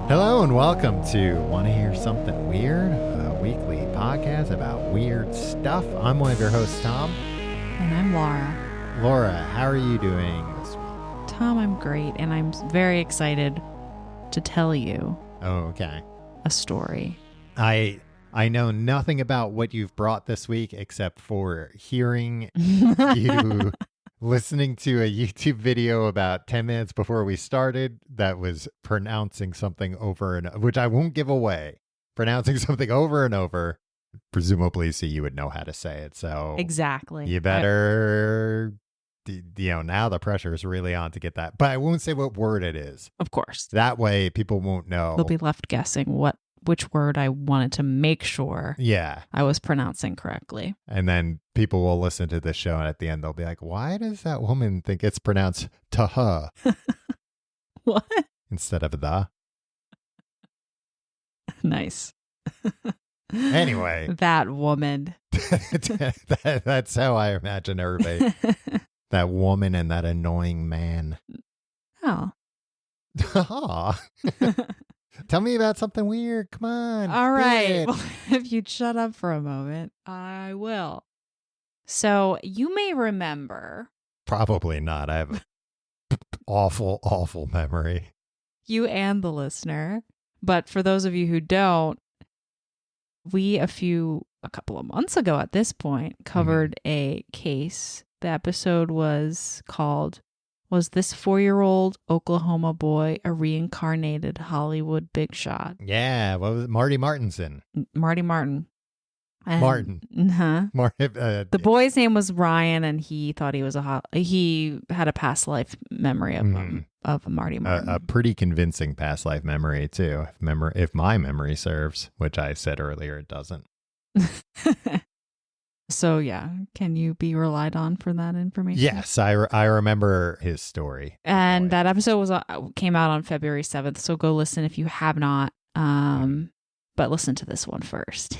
Hello and welcome to Want to Hear Something Weird, a weekly podcast about weird stuff. I'm one of your hosts, Tom. And I'm Laura. Laura, how are you doing this week? Tom, I'm great, and I'm very excited to tell you Okay. a story. I know nothing about what you've brought this week except for hearing you listening to a YouTube video about 10 minutes before we started that was pronouncing something over and which I won't give away. Pronouncing something over and over, presumably so you would know how to say it. So Exactly. you better, now the pressure is really on to get that. But I won't say what word it is. Of course. That way people won't know. They'll be left guessing which word I wanted to make sure I was pronouncing correctly. And then people will listen to this show and at the end they'll be like, why does that woman think it's pronounced ta-ha? What? Instead of the. Nice. Anyway. That woman. That's how I imagine everybody. That woman and that annoying man. Oh. Tell me about something weird. Come on. All right. Well, if you'd shut up for a moment, I will. So you may remember. Probably not. I have an awful, awful memory. You and the listener. But for those of you who don't, we a couple of months ago at this point covered a case. The episode was called, Was This 4-Year-Old Oklahoma Boy a Reincarnated Hollywood Big Shot? Yeah, what was it? Marty Martinson. Marty Martin. And, Martin. The boy's name was Ryan, and he thought he had a past life memory of Marty Martin. A pretty convincing past life memory too. If my memory serves, which I said earlier, it doesn't. So yeah, can you be relied on for that information? Yes, I remember his story. And that episode came out on February 7th, so go listen if you have not. But listen to this one first.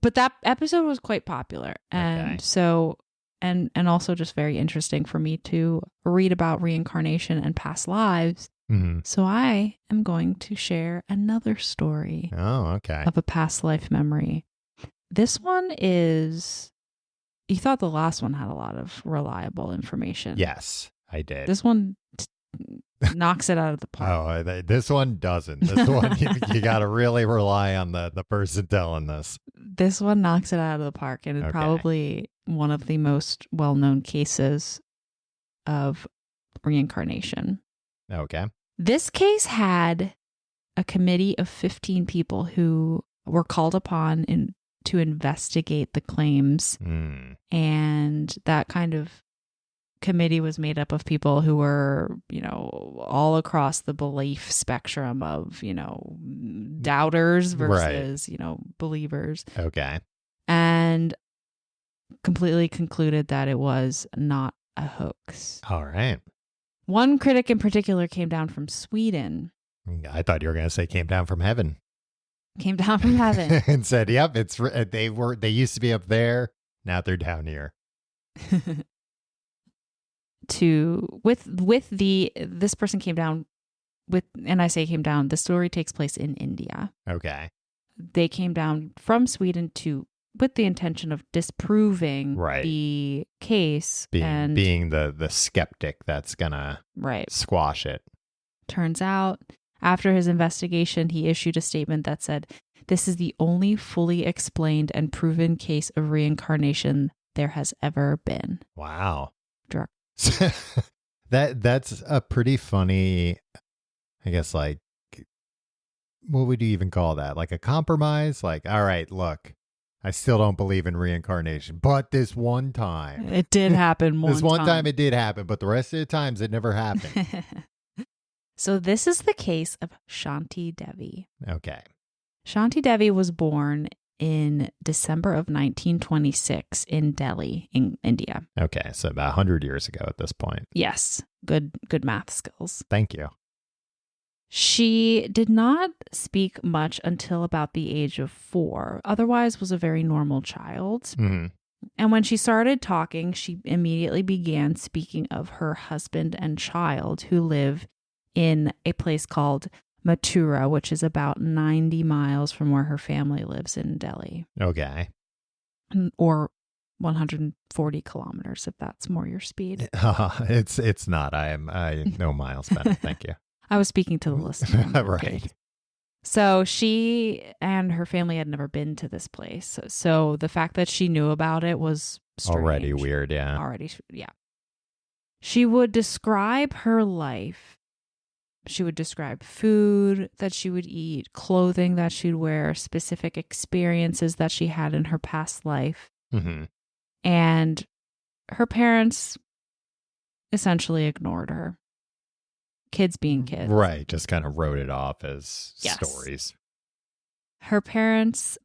But that episode was quite popular, and so and also just very interesting for me to read about reincarnation and past lives. Mm-hmm. So I am going to share another story. Of a past life memory. This one is, you thought the last one had a lot of reliable information. Yes, I did. This one knocks it out of the park. Oh, this one doesn't. This one, you got to really rely on the person telling this. This one knocks it out of the park, and it's probably one of the most well-known cases of reincarnation. Okay. This case had a committee of 15 people who were called upon to investigate the claims. And that kind of committee was made up of people who were, all across the belief spectrum of, doubters versus, believers. Okay. And completely concluded that it was not a hoax. All right. One critic in particular came down from Sweden. I thought you were going to say came down from heaven. Came down from heaven and said, "Yep, they used to be up there. Now they're down here." This person came down with, and I say came down. The story takes place in India. Okay. They came down from Sweden with the intention of disproving the case, being the skeptic that's gonna squash it. Turns out, after his investigation, he issued a statement that said, "This is the only fully explained and proven case of reincarnation there has ever been." Wow. Direct. That's a pretty funny, I guess, like, what would you even call that? Like a compromise? Like, all right, look, I still don't believe in reincarnation, but this one time. It did happen This one time it did happen, but the rest of the times it never happened. So this is the case of Shanti Devi. Okay. Shanti Devi was born in December of 1926 in Delhi, in India. Okay, so about 100 years ago at this point. Yes, good math skills. Thank you. She did not speak much until about the age of 4, otherwise was a very normal child. Mm-hmm. And when she started talking, she immediately began speaking of her husband and child who live in a place called Mathura, which is about 90 miles from where her family lives in Delhi. Okay. Or 140 kilometers, if that's more your speed. It's not. I know miles better. Thank you. I was speaking to the listener. Right. So she and her family had never been to this place. So the fact that she knew about it was strange. Already weird, yeah. Yeah. She would describe her life. She would describe food that she would eat, clothing that she'd wear, specific experiences that she had in her past life. Mm-hmm. And her parents essentially ignored her. Kids being kids. Right. Just kind of wrote it off as Yes. stories. Her parents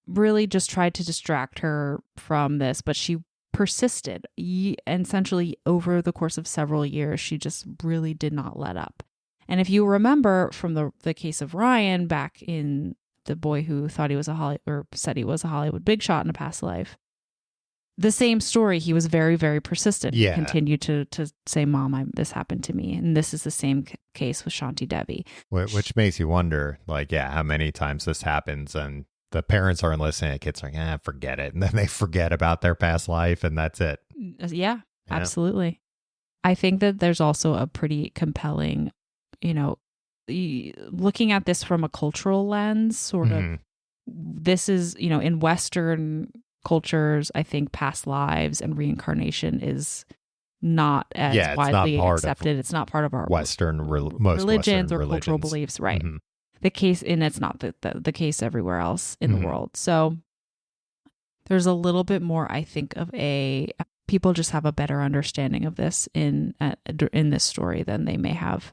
really just tried to distract her from this, but she persisted. And essentially, over the course of several years, she just really did not let up. And if you remember from the case of Ryan back in the boy who thought he was said he was a Hollywood big shot in a past life, the same story. He was very, very persistent. Yeah. He continued to say, "Mom, this happened to me." And this is the same case with Shanti Devi. Which makes you wonder, like, yeah, how many times this happens and the parents aren't listening. The kids are like, forget it. And then they forget about their past life and that's it. Yeah, absolutely. I think that there's also a pretty compelling, looking at this from a cultural lens, sort of, this is, in Western cultures, I think past lives and reincarnation is not as widely accepted. It's not part of our most religions Western or cultural beliefs, right? Mm-hmm. The case, and it's not the case everywhere else in the world. So there's a little bit more, I think, of people just have a better understanding of this in this story than they may have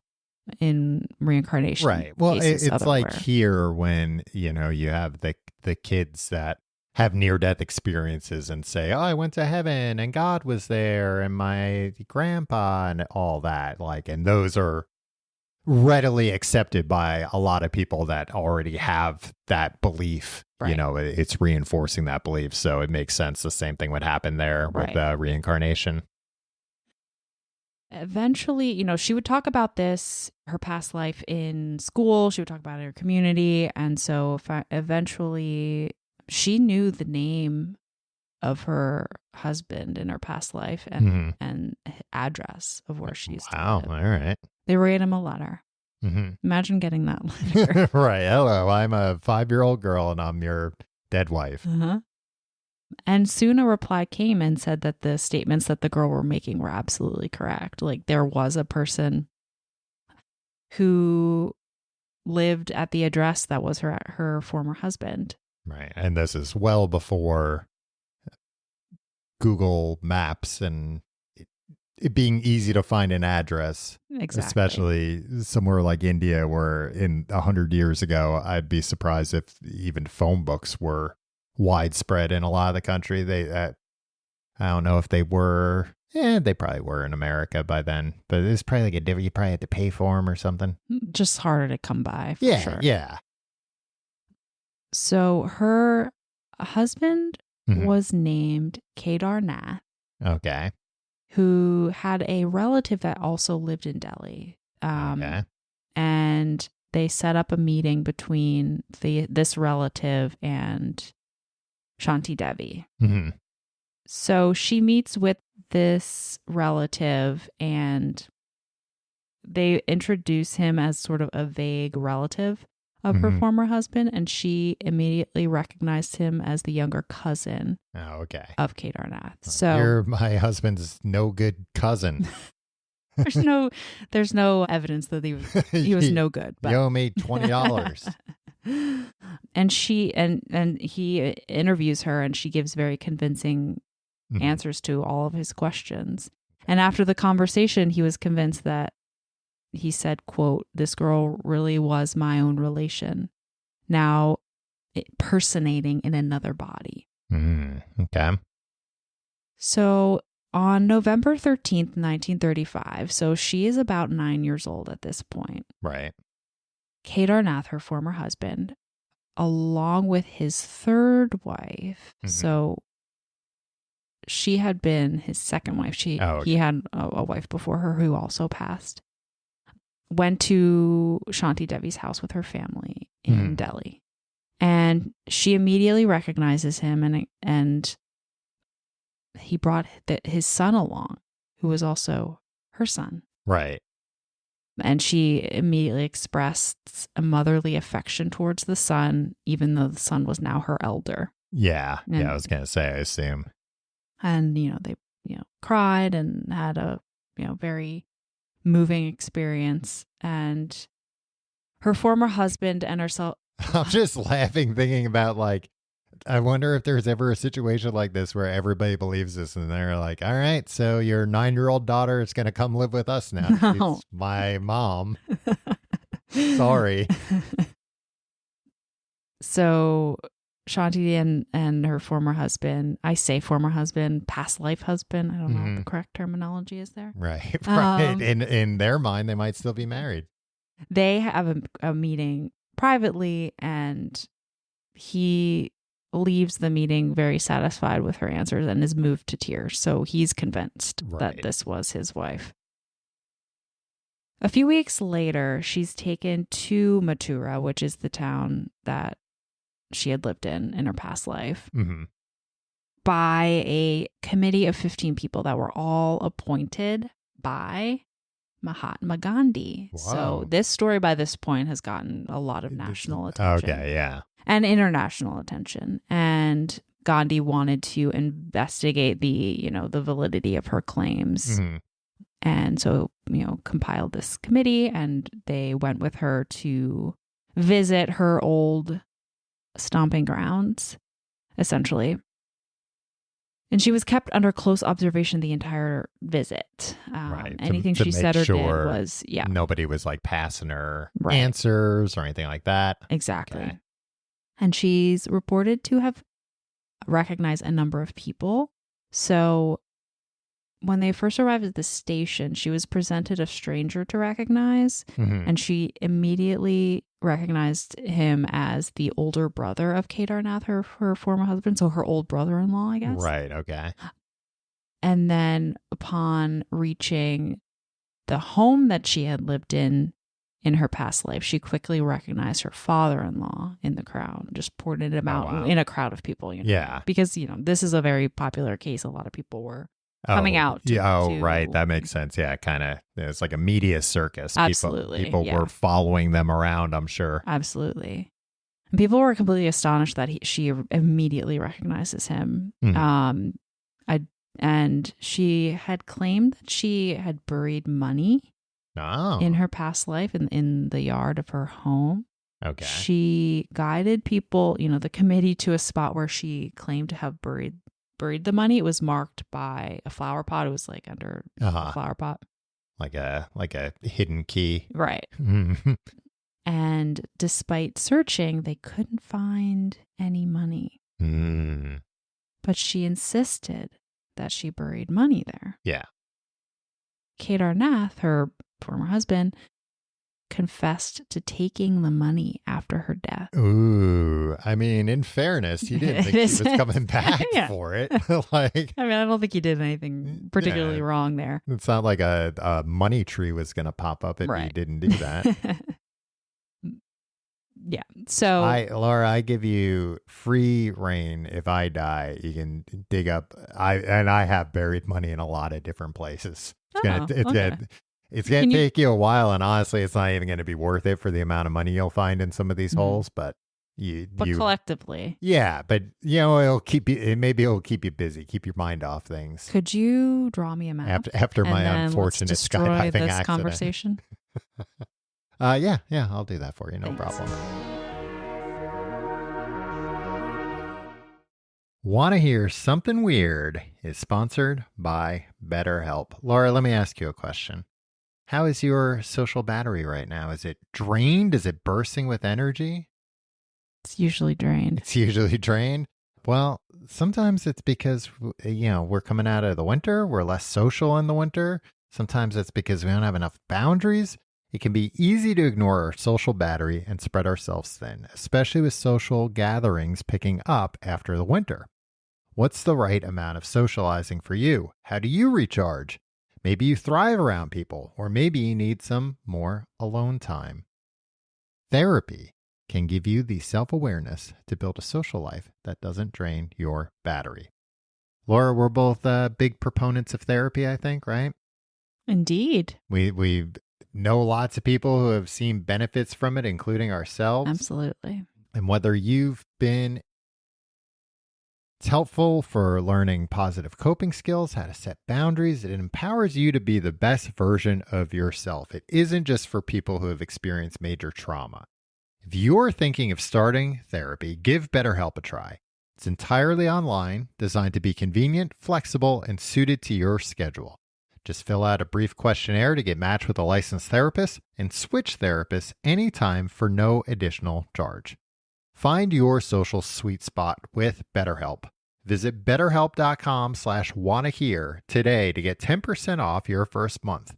in reincarnation. Right. Well, it's like here when, you have the kids that have near-death experiences and say, I went to heaven and God was there and my grandpa and all that. And those are readily accepted by a lot of people that already have that belief. Right. It's reinforcing that belief. So it makes sense the same thing would happen there with reincarnation. Eventually, she would talk about this, her past life in school. She would talk about it in her community. And so eventually she knew the name of her husband in her past life and address of where she used to live. Wow, all right. They wrote him a letter. Mm-hmm. Imagine getting that letter. Right. Hello, I'm a 5-year-old girl and I'm your dead wife. Uh-huh. And soon a reply came and said that the statements that the girl were making were absolutely correct. There was a person who lived at the address that was her former husband. Right. And this is well before Google Maps and it being easy to find an address. Exactly. Especially somewhere like India where in 100 years ago, I'd be surprised if even phone books were widespread in a lot of the country. I don't know if they were. They probably were in America by then. But it's probably you probably had to pay for them or something. Just harder to come by, for sure. Yeah. So her husband was named Kedar Nath. Okay. Who had a relative that also lived in Delhi. Okay. And they set up a meeting between this relative and Shanti Devi. Mm-hmm. So she meets with this relative and they introduce him as sort of a vague relative of her former husband, and she immediately recognized him as the younger cousin of Kedar Nath. So you're my husband's no good cousin. there's no evidence that he was no good. But. You owe me $20. And she and he interviews her, and she gives very convincing answers to all of his questions. And after the conversation, he was convinced that. He said, quote, "This girl really was my own relation, now personating in another body." Okay. So on November 13th, 1935, so she is about 9 years old at this point. Right. Kedar Nath, her former husband, along with his third wife, so she had been his second wife. He had a wife before her who also passed. went to Shanti Devi's house with her family in Delhi. And she immediately recognizes him, and he brought his son along, who was also her son. Right. And she immediately expressed a motherly affection towards the son, even though the son was now her elder. Yeah. I was going to say, I assume. And, they, cried and had a, very moving experience. And her former husband and herself. I'm just laughing thinking about, like, I wonder if there's ever a situation like this where everybody believes this and they're like, all right, so your 9-year-old daughter is going to come live with us now. No. She's my mom. Sorry. So Shanti and her former husband, I say former husband, past life husband. I don't know what the correct terminology is there. Right. Right. In their mind, they might still be married. They have a meeting privately, and he leaves the meeting very satisfied with her answers and is moved to tears. So he's convinced that this was his wife. A few weeks later, she's taken to Mathura, which is the town that she had lived in her past life, by a committee of 15 people that were all appointed by Mahatma Gandhi. Wow. So this story by this point has gotten a lot of national attention. Okay, yeah. And international attention. And Gandhi wanted to investigate the validity of her claims. And so, compiled this committee, and they went with her to visit her old stomping grounds, essentially. And she was kept under close observation the entire visit. Right. Anything to she said or did was, nobody was like passing her Right. answers or anything like that. Exactly. Okay. And she's reported to have recognized a number of people. So when they first arrived at the station, she was presented a stranger to recognize, and she immediately recognized him as the older brother of Kedarnath, her former husband, so her old brother-in-law, I guess. Right, okay. And then upon reaching the home that she had lived in her past life, she quickly recognized her father-in-law in the crowd, just pointed him out in a crowd of people. Yeah. Because, this is a very popular case. A lot of people were coming out. Right. That makes sense. Yeah, kind of. It's like a media circus. Absolutely. People were following them around, I'm sure. Absolutely. And people were completely astonished that she immediately recognizes him. And she had claimed that she had buried money in her past life in the yard of her home. Okay. She guided people, the committee, to a spot where she claimed to have buried the money. It was marked by a flower pot. It was like under a flower pot. Like a hidden key. Right. And despite searching, they couldn't find any money. But she insisted that she buried money there. Yeah. Kedarnath, her former husband, confessed to taking the money after her death. Ooh, I mean, in fairness, he didn't think he was coming back for it. Like, I mean, I don't think he did anything particularly wrong there. It's not like a money tree was going to pop up if he didn't do that. Yeah. So, Laura, I give you free reign. If I die, you can dig up. I have buried money in a lot of different places. It's gonna take you a while, and honestly, it's not even going to be worth it for the amount of money you'll find in some of these holes. But you collectively, yeah. But it'll keep you. Maybe it'll keep you busy, keep your mind off things. Could you draw me a map after my unfortunate skydiving this accident? Conversation. Yeah, I'll do that for you. No problem. Want to hear something weird is sponsored by BetterHelp. Laura, let me ask you a question. How is your social battery right now? Is it drained? Is it bursting with energy? It's usually drained. Well, sometimes it's because, we're coming out of the winter. We're less social in the winter. Sometimes it's because we don't have enough boundaries. It can be easy to ignore our social battery and spread ourselves thin, especially with social gatherings picking up after the winter. What's the right amount of socializing for you? How do you recharge? Maybe you thrive around people, or maybe you need some more alone time. Therapy can give you the self-awareness to build a social life that doesn't drain your battery. Laura, we're both big proponents of therapy, I think, right? Indeed. We know lots of people who have seen benefits from it, including ourselves. Absolutely. And whether you've been, it's helpful for learning positive coping skills, how to set boundaries. It empowers you to be the best version of yourself. It isn't just for people who have experienced major trauma. If you're thinking of starting therapy, give BetterHelp a try. It's entirely online, designed to be convenient, flexible, and suited to your schedule. Just fill out a brief questionnaire to get matched with a licensed therapist and switch therapists anytime for no additional charge. Find your social sweet spot with BetterHelp. Visit betterhelp.com/wannahear today to get 10% off your first month.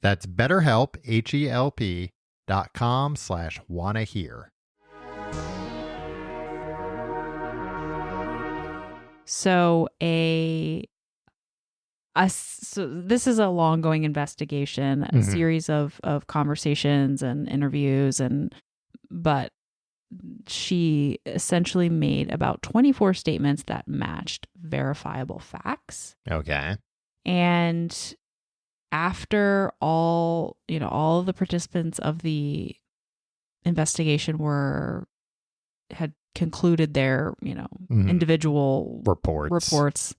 That's BetterHelp, HELP.com/wannahear. So so this is a long-going investigation, a series of conversations and interviews, but she essentially made about 24 statements that matched verifiable facts. Okay. And after all of the participants of the investigation had concluded their, individual reports,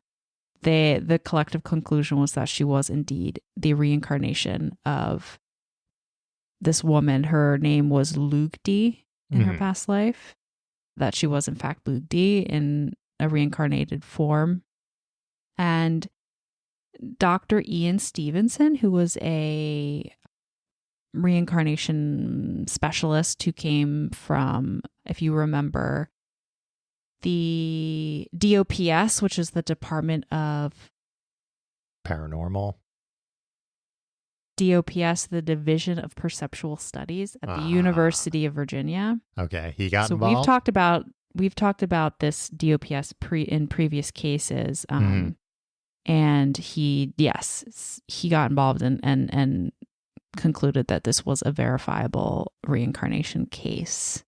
the collective conclusion was that she was indeed the reincarnation of this woman. Her name was Lugdi in her past life, that she was in fact Lugdi in a reincarnated form. And Dr. Ian Stevenson, who was a reincarnation specialist who came from, if you remember, the DOPS, which is the Department of Paranormal. DOPS, the Division of Perceptual Studies at the University of Virginia. Okay, he got so involved. We've talked about this DOPS in previous cases, and he got involved and concluded that this was a verifiable reincarnation case.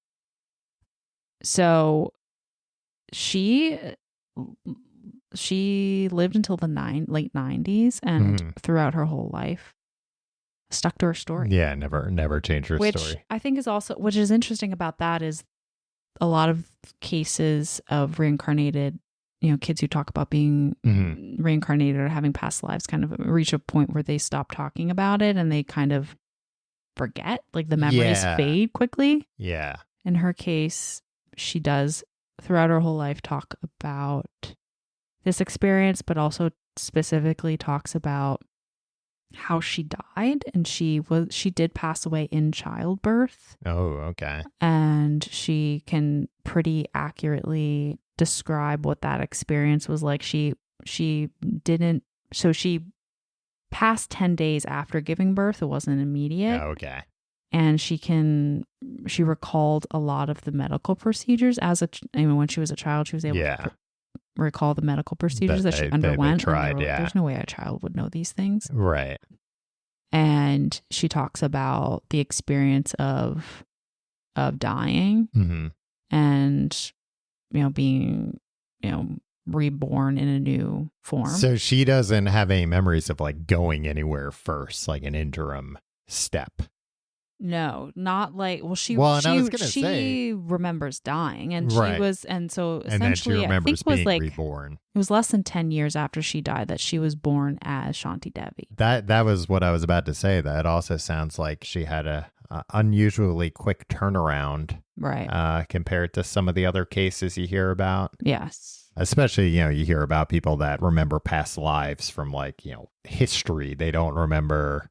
So she lived until the late 90s, and throughout her whole life stuck to her story. Yeah, never changed her story. I think which is interesting about that is a lot of cases of reincarnated, kids who talk about being reincarnated or having past lives kind of reach a point where they stop talking about it and they kind of forget, like the memories fade quickly. Yeah. In her case, she does throughout her whole life talk about this experience, but also specifically talks about how she died, and she did pass away in childbirth. Oh, okay. And she can pretty accurately describe what that experience was like. She passed 10 days after giving birth. It wasn't immediate. Oh, okay. And she recalled a lot of the medical procedures when she was a child. She was able to recall the medical procedures that she underwent. There's no way a child would know these things. Right. And she talks about the experience of dying and, being, reborn in a new form. So she doesn't have any memories of like going anywhere first, like an interim step. No, not like, she remembers dying, and right. she was, and so essentially, and then she remembers being reborn. It was less than 10 years after she died that she was born as Shanti Devi. That was what I was about to say. That also sounds like she had a unusually quick turnaround, right? Compared to some of the other cases you hear about. Yes. Especially, you hear about people that remember past lives from history. They don't remember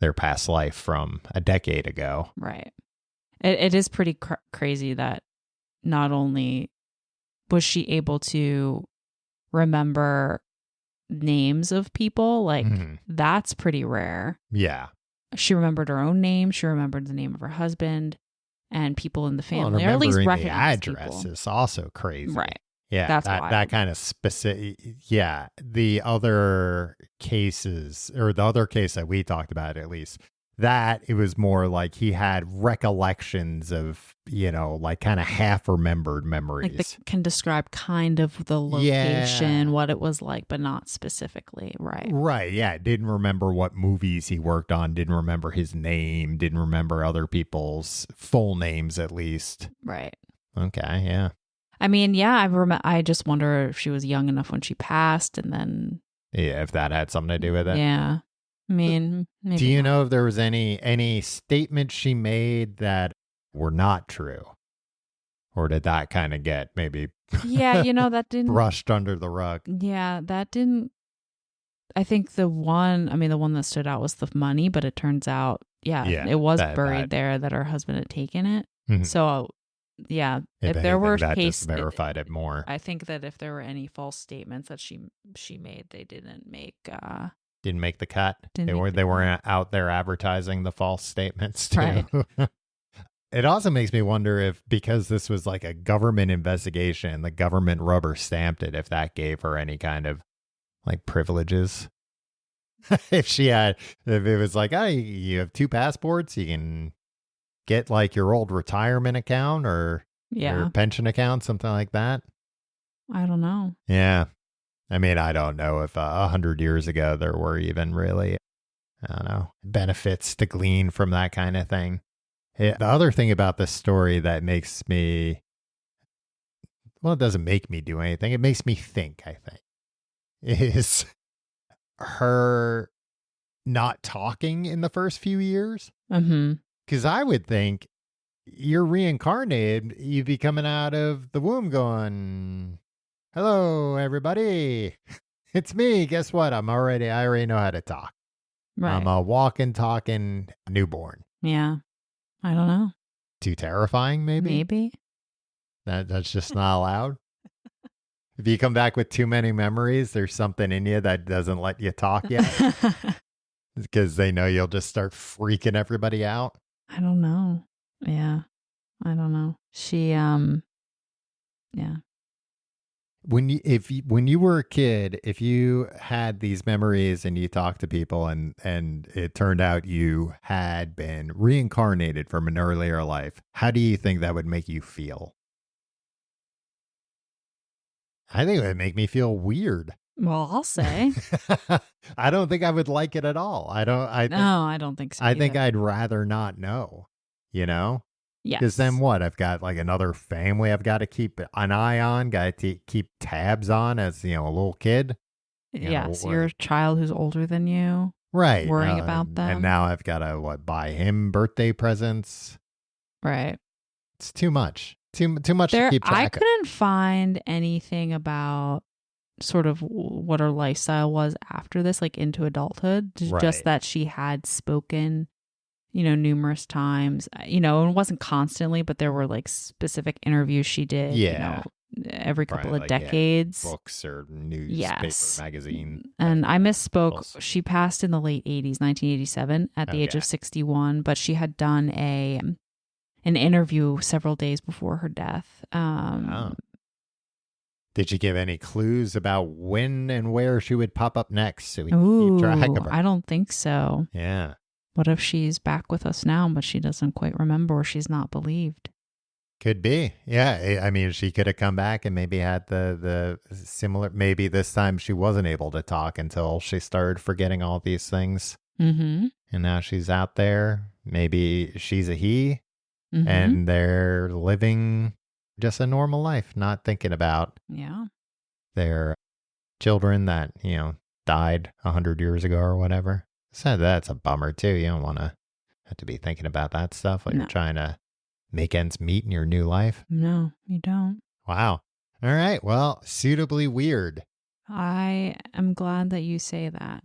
their past life from a decade ago. Right. It is pretty crazy that not only was she able to remember names of people, that's pretty rare. Yeah. She remembered her own name. She remembered the name of her husband and people in the family, or at least recognized the address people. is also crazy. Right. Yeah, That's that kind of specific. Yeah, the other cases, or the other case that we talked about, at least, that it was more like he had recollections of, like kind of half remembered memories. Like can describe kind of the location, what it was like, but not specifically. Right. Right. Yeah. Didn't remember what movies he worked on. Didn't remember his name. Didn't remember other people's full names, at least. Right. Okay. Yeah. I mean, yeah, I just wonder if she was young enough when she passed, and then if that had something to do with it. Yeah. I mean, maybe do you not. know if there was any statements she made that were not true? Or did that kind of get maybe Yeah, that didn't brushed under the rug? Yeah, that didn't. I think the one that stood out was the money, but it turns out, it was buried there, that her husband had taken it. Mm-hmm. So, yeah, if there were that cases, just verified it more. I think that if there were any false statements that she made, they didn't make the cut. They weren't out there advertising the false statements too. Right. It also makes me wonder if, because this was like a government investigation, the government rubber stamped it, if that gave her any kind of like privileges. if it was like, oh, you have 2 passports, you can get like your old retirement account or your pension account, something like that. I don't know. Yeah. I mean, I don't know if 100 years ago there were even really, I don't know, benefits to glean from that kind of thing. The other thing about this story that makes me, well, it doesn't make me do anything. It makes me think, I think, is her not talking in the first few years. Mm-hmm. Because I would think you're reincarnated, you'd be coming out of the womb going, hello, everybody. It's me. Guess what? I already know how to talk. Right. I'm a walking, talking newborn. Yeah. I don't know. Too terrifying, maybe? Maybe. That's just not allowed. If you come back with too many memories, there's something in you that doesn't let you talk yet. Because they know you'll just start freaking everybody out. I don't know. Yeah. I don't know. She, yeah. When you were a kid, if you had these memories and you talked to people and it turned out you had been reincarnated from an earlier life, how do you think that would make you feel? I think it would make me feel weird. Well, I'll say. I don't think I would like it at all. I don't think so. I think I'd rather not know, Yes. Because then what? I've got like another family I've got to keep an eye on, got to keep tabs on as, a little kid. Yes, you're a child who's older than you. Right. Worrying about them. And now I've got to, buy him birthday presents. Right. It's too much. Too much to keep track I couldn't find anything about sort of what her lifestyle was after this, like into adulthood. Right. Just that she had spoken numerous times, and it wasn't constantly, but there were like specific interviews she did, every couple of decades. Books or newspaper, magazine. And I misspoke. She passed in the late 80s, 1987, at the age of 61, but she had done an interview several days before her death. Did she give any clues about when and where she would pop up next so we can keep track of her? I don't think so. Yeah. What if she's back with us now, but she doesn't quite remember, or she's not believed? Could be. Yeah. I mean, she could have come back and maybe had the similar, maybe this time she wasn't able to talk until she started forgetting all these things. Mm-hmm. And now she's out there. Maybe she's a he, mm-hmm. and they're living just a normal life, not thinking about their children that, died 100 years ago or whatever. So that's a bummer too. You don't want to have to be thinking about that stuff while you're trying to make ends meet in your new life. No, you don't. Wow. All right. Well, suitably weird. I am glad that you say that.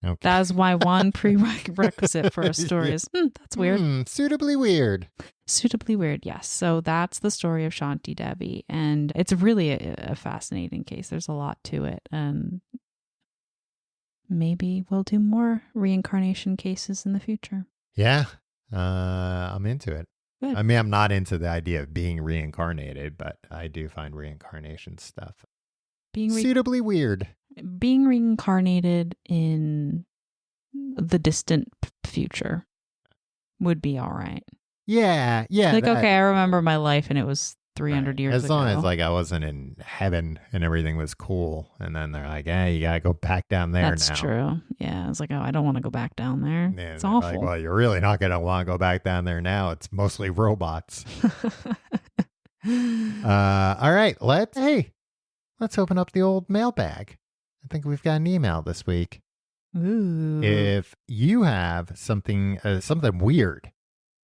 Okay. That is my one prerequisite for a story is, that's weird. Suitably weird. Suitably weird, yes. So that's the story of Shanti Devi. And it's really a fascinating case. There's a lot to it. And maybe we'll do more reincarnation cases in the future. Yeah. I'm into it. Good. I mean, I'm not into the idea of being reincarnated, but I do find reincarnation stuff suitably weird. Being reincarnated in the distant future would be all right. Yeah. Like, okay, I remember my life and it was 300 years ago. As long as like I wasn't in heaven and everything was cool. And then they're like, hey, you got to go back down there now. That's true. Yeah. I was like, oh, I don't want to go back down there. Yeah, it's awful. Like, well, you're really not going to want to go back down there now. It's mostly robots. All right. Let's open up the old mailbag. I think we've got an email this week. Ooh. If you have something weird to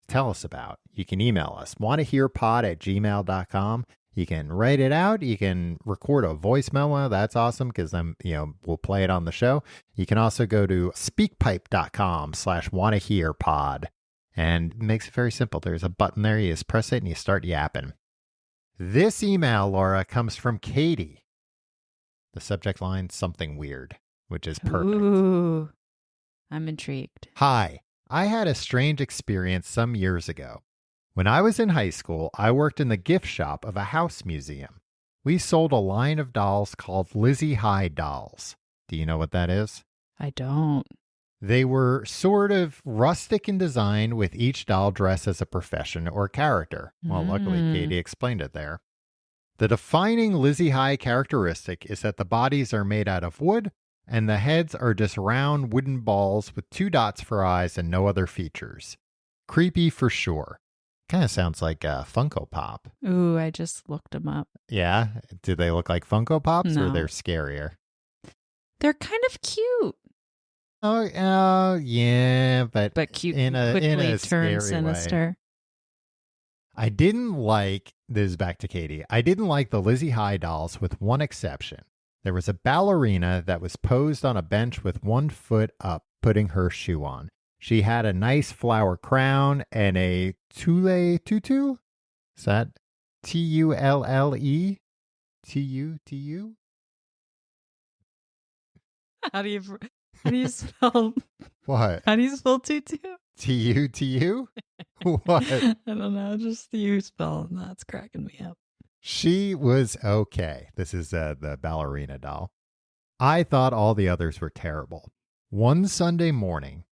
tell us about, you can email us, wantohearpod@gmail.com. You can write it out. You can record a voice memo. That's awesome because then, we'll play it on the show. You can also go to speakpipe.com/wantohearpod, and it makes it very simple. There's a button there. You just press it and you start yapping. This email, Laura, comes from Katie. The subject line, something weird, which is perfect. Ooh, I'm intrigued. Hi, I had a strange experience some years ago. When I was in high school, I worked in the gift shop of a house museum. We sold a line of dolls called Lizzie High dolls. Do you know what that is? I don't. They were sort of rustic in design, with each doll dressed as a profession or character. Well, luckily, Katie explained it there. The defining Lizzie High characteristic is that the bodies are made out of wood, and the heads are just round wooden balls with 2 dots for eyes and no other features. Creepy for sure. Kind of sounds like a Funko Pop. Ooh, I just looked them up. Yeah? Do they look like Funko Pops or No. they're scarier? They're kind of cute. Oh yeah, but cute in a quickly scary turn sinister. way. I didn't like, this is back to Katie, I didn't like the Lizzie High dolls with one exception. There was a ballerina that was posed on a bench with 1 foot up, putting her shoe on. She had a nice flower crown and a tulle tutu? Is that Tulle? T-U? How do you spell? What? How do you spell tutu? T-U? What? I don't know. Just the you spell, and that's cracking me up. She was okay. This is the ballerina doll. I thought all the others were terrible. One Sunday morning,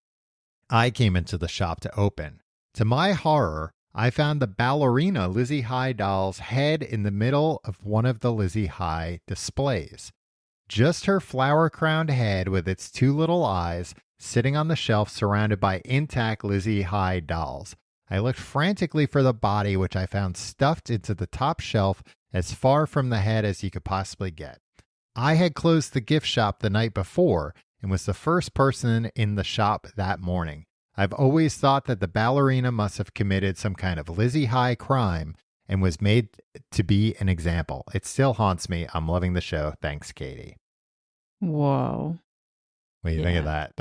I came into the shop to open. To my horror, I found the ballerina Lizzie High doll's head in the middle of one of the Lizzie High displays. Just her flower-crowned head with its 2 little eyes sitting on the shelf surrounded by intact Lizzie High dolls. I looked frantically for the body, which I found stuffed into the top shelf as far from the head as you could possibly get. I had closed the gift shop the night before and was the first person in the shop that morning. I've always thought that the ballerina must have committed some kind of Lizzie High crime and was made to be an example. It still haunts me. I'm loving the show. Thanks, Katie. Whoa. What do you think of that?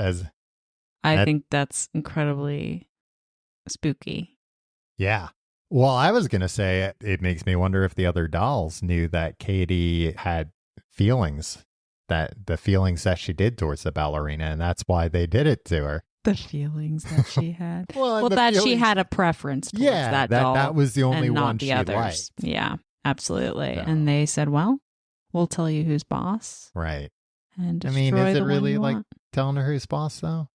I think that's incredibly spooky. Yeah. Well, I was going to say it makes me wonder if the other dolls knew that Katie had feelings, that the feelings that she did towards the ballerina, and that's why they did it to her. The feelings that she had. Well, that she had a preference towards that doll. That was the only and not one the she others. liked. Yeah, absolutely. So. And they said, well, we'll tell you who's boss. Right. And I mean, destroy is the it really one you like want. telling her who's boss, though?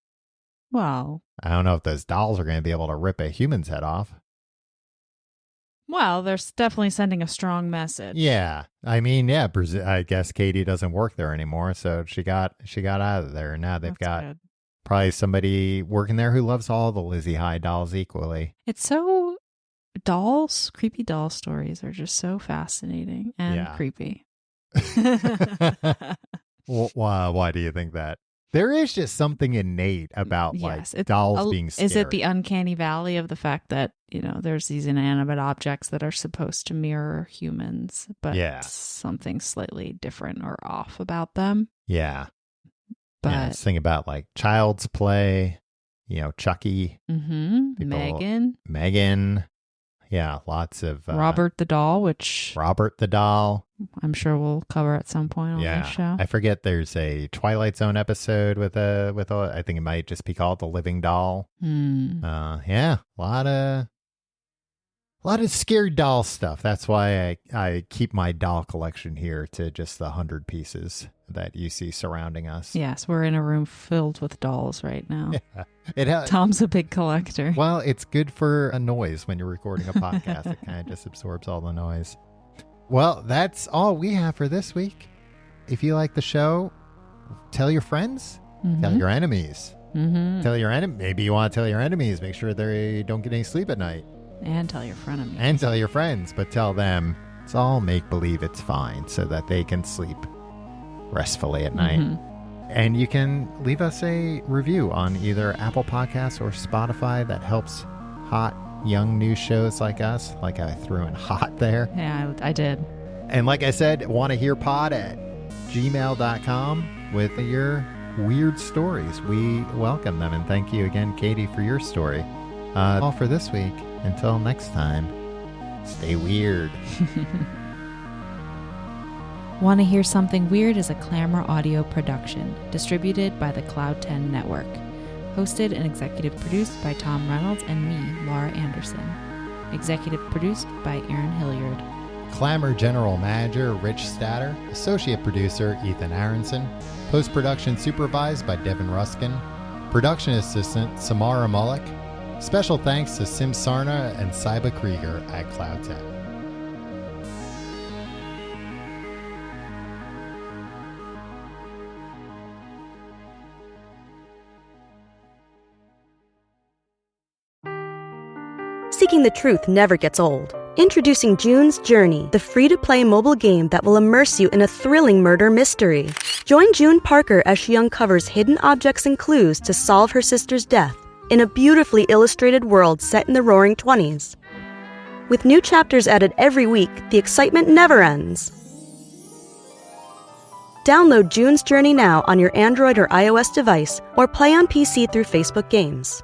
Well, I don't know if those dolls are going to be able to rip a human's head off. they're definitely sending a strong message. Yeah. I mean, yeah, I guess Katie doesn't work there anymore, so she got out of there. Now they've That's got good. probably somebody working there who loves all the Lizzie High dolls equally. It's so creepy doll stories are just so fascinating and creepy. Why do you think that? There is just something innate about dolls being scary. Is it the uncanny valley of the fact that, there's these inanimate objects that are supposed to mirror humans, but something slightly different or off about them? Yeah. But this thing about like Child's Play, Chucky. Mm-hmm. Megan. Yeah, lots of... Robert the Doll, Robert the Doll. I'm sure we'll cover at some point on this show. I forget there's a Twilight Zone episode with I think it might just be called The Living Doll. Hmm. A lot of A lot of scary doll stuff. That's why I keep my doll collection here to just the 100 pieces that you see surrounding us. Yes, we're in a room filled with dolls right now. Yeah. Tom's a big collector. Well, it's good for a noise when you're recording a podcast. It kind of just absorbs all the noise. Well, that's all we have for this week. If you like the show, tell your friends, tell your enemies. Tell your maybe you want to tell your enemies. Make sure they don't get any sleep at night. And tell your frenemies. And tell your friends, but tell them it's all make-believe, it's fine, so that they can sleep restfully at night. And you can leave us a review on either Apple Podcasts or Spotify. That helps hot, young new shows like us. Like I threw in hot there. Yeah, I did. And like I said, wannahearpod@gmail.com with your weird stories. We welcome them. And thank you again, Katie, for your story. All for this week. Until next time, stay weird. Want to Hear Something Weird is a Clamor audio production, distributed by the Cloud 10 Network. Hosted and executive produced by Tom Reynolds and me, Laura Anderson. Executive produced by Aaron Hilliard. Clamor General Manager Rich Statter. Associate Producer Ethan Aronson. Post-production supervised by Devin Ruskin. Production Assistant Samara Mullick. Special thanks to Sim Sarna and Saiba Krieger at Cloud 10. Seeking the truth never gets old. Introducing June's Journey, the free-to-play mobile game that will immerse you in a thrilling murder mystery. Join June Parker as she uncovers hidden objects and clues to solve her sister's death in a beautifully illustrated world set in the Roaring '20s. With new chapters added every week, the excitement never ends. Download June's Journey now on your Android or iOS device, or play on PC through Facebook Games.